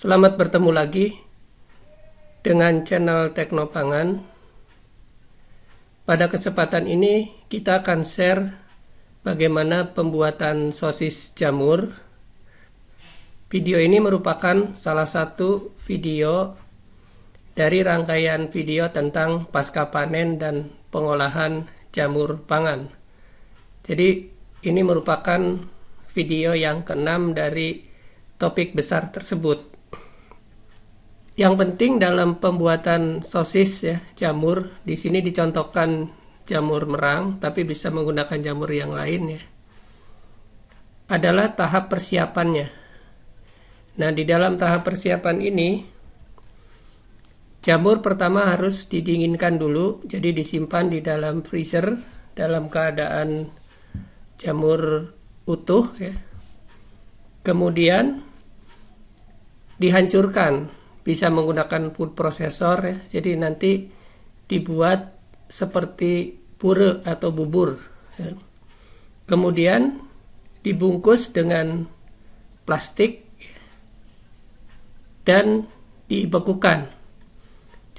Selamat bertemu lagi dengan channel Teknopangan. Pada kesempatan ini kita akan share bagaimana pembuatan sosis jamur. Video ini merupakan salah satu video dari rangkaian video tentang pasca panen dan pengolahan jamur pangan. Jadi ini merupakan video yang keenam dari topik besar tersebut. Yang penting dalam pembuatan sosis ya, jamur, di sini dicontohkan jamur merang, tapi bisa menggunakan jamur yang lain ya, adalah tahap persiapannya. Nah, di dalam tahap persiapan ini, jamur pertama harus didinginkan dulu, jadi disimpan di dalam freezer dalam keadaan jamur utuh ya. Kemudian dihancurkan, bisa menggunakan food processor ya. Jadi nanti dibuat seperti puree atau bubur ya. Kemudian dibungkus dengan plastik dan dibekukan.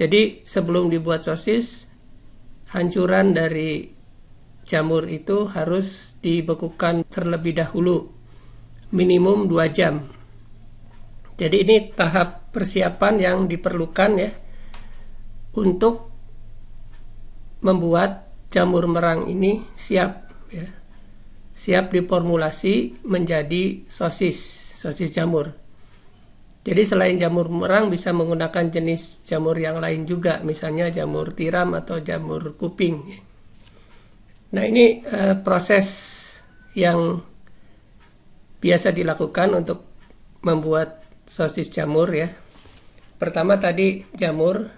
Jadi sebelum dibuat sosis, hancuran dari jamur itu harus dibekukan terlebih dahulu, minimum 2 jam. Jadi ini tahap persiapan yang diperlukan ya untuk membuat jamur merang ini siap ya. Siap diformulasi menjadi sosis jamur. Jadi selain jamur merang bisa menggunakan jenis jamur yang lain juga, misalnya jamur tiram atau jamur kuping. Nah, ini proses yang biasa dilakukan untuk membuat sosis jamur ya. Pertama tadi jamur,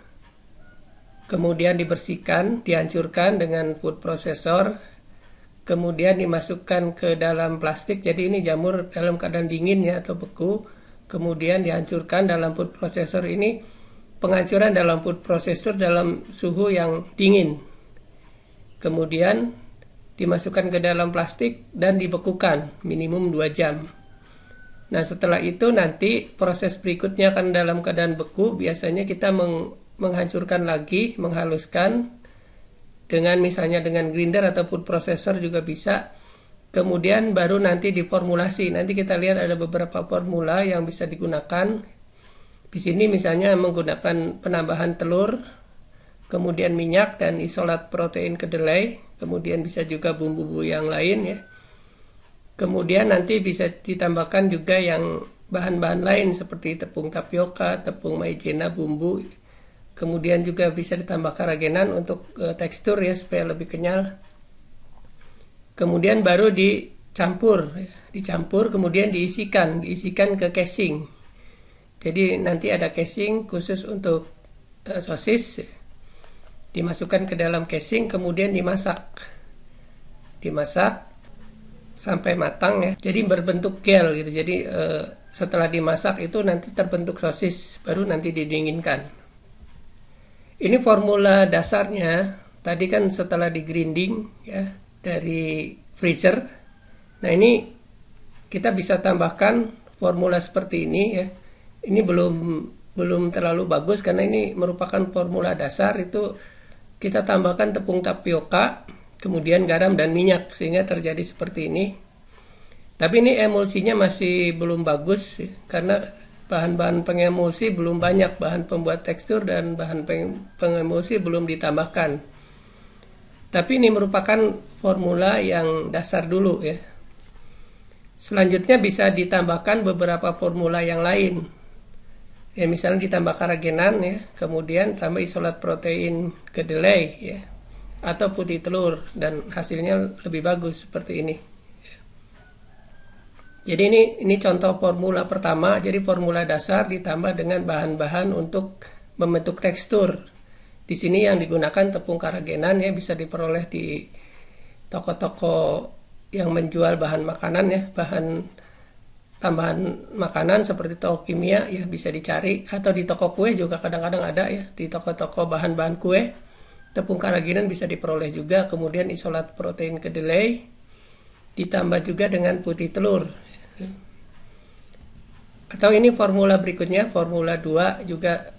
kemudian dibersihkan, dihancurkan dengan food processor, kemudian dimasukkan ke dalam plastik. Jadi ini jamur dalam keadaan dingin ya atau beku, kemudian dihancurkan dalam food processor. Ini penghancuran dalam food processor dalam suhu yang dingin. Kemudian dimasukkan ke dalam plastik dan dibekukan minimum 2 jam. Nah, setelah itu nanti proses berikutnya kan dalam keadaan beku, biasanya kita menghancurkan lagi, menghaluskan dengan misalnya dengan grinder atau food processor juga bisa. Kemudian baru nanti diformulasi. Nanti kita lihat ada beberapa formula yang bisa digunakan. Di sini misalnya menggunakan penambahan telur, kemudian minyak dan isolat protein kedelai, kemudian bisa juga bumbu-bumbu yang lain ya. Kemudian nanti bisa ditambahkan juga yang bahan-bahan lain seperti tepung tapioka, tepung maizena, bumbu. Kemudian juga bisa ditambah karagenan untuk tekstur ya supaya lebih kenyal. Kemudian baru dicampur kemudian diisikan ke casing. Jadi nanti ada casing khusus untuk sosis. Dimasukkan ke dalam casing kemudian dimasak sampai matang ya. Jadi berbentuk gel gitu. Jadi setelah dimasak itu nanti terbentuk sosis, baru nanti didinginkan. Ini formula dasarnya. Tadi kan setelah di-grinding ya dari freezer. Nah, ini kita bisa tambahkan formula seperti ini ya. Ini belum terlalu bagus karena ini merupakan formula dasar. Itu kita tambahkan tepung tapioka, kemudian garam dan minyak sehingga terjadi seperti ini. Tapi ini emulsinya masih belum bagus karena bahan-bahan pengemulsi belum banyak, bahan pembuat tekstur dan bahan pengemulsi belum ditambahkan. Tapi ini merupakan formula yang dasar dulu ya. Selanjutnya bisa ditambahkan beberapa formula yang lain. Ya, misalnya ditambah karagenan ya, kemudian tambah isolat protein kedelai ya, atau putih telur, dan hasilnya lebih bagus seperti ini. Jadi ini contoh formula pertama. Jadi formula dasar ditambah dengan bahan-bahan untuk membentuk tekstur. Di sini yang digunakan tepung karagenan ya, bisa diperoleh di toko-toko yang menjual bahan makanan ya, bahan tambahan makanan seperti toko kimia ya, bisa dicari, atau di toko kue juga kadang-kadang ada ya, di toko-toko bahan-bahan kue. Tepung karagenan bisa diperoleh juga, kemudian isolat protein kedelai, ditambah juga dengan putih telur. Atau ini formula berikutnya, formula 2 juga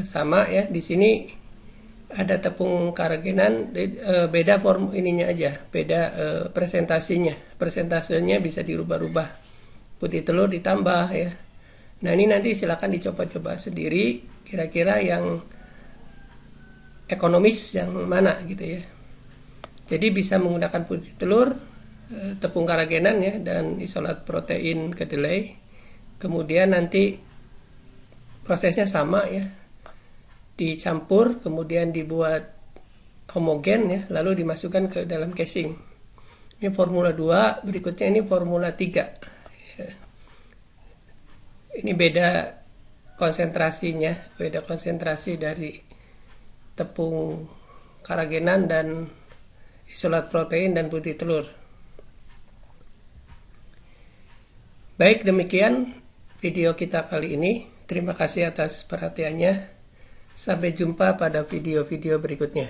sama ya. Di sini ada tepung karagenan, beda form ininya aja, beda presentasinya. Persentasenya bisa dirubah-rubah. Putih telur ditambah ya. Nah, ini nanti silakan dicoba-coba sendiri, kira-kira yang ekonomis yang mana gitu ya. Jadi bisa menggunakan putih telur, tepung karagenan ya, dan isolat protein kedelai. Kemudian nanti prosesnya sama ya, dicampur kemudian dibuat homogen ya, lalu dimasukkan ke dalam casing. Ini formula 2, berikutnya ini formula 3 ya. Ini beda konsentrasinya, beda konsentrasi dari tepung karagenan dan isolat protein dan putih telur. Baik, demikian video kita kali ini. Terima kasih atas perhatiannya. Sampai jumpa pada video-video berikutnya.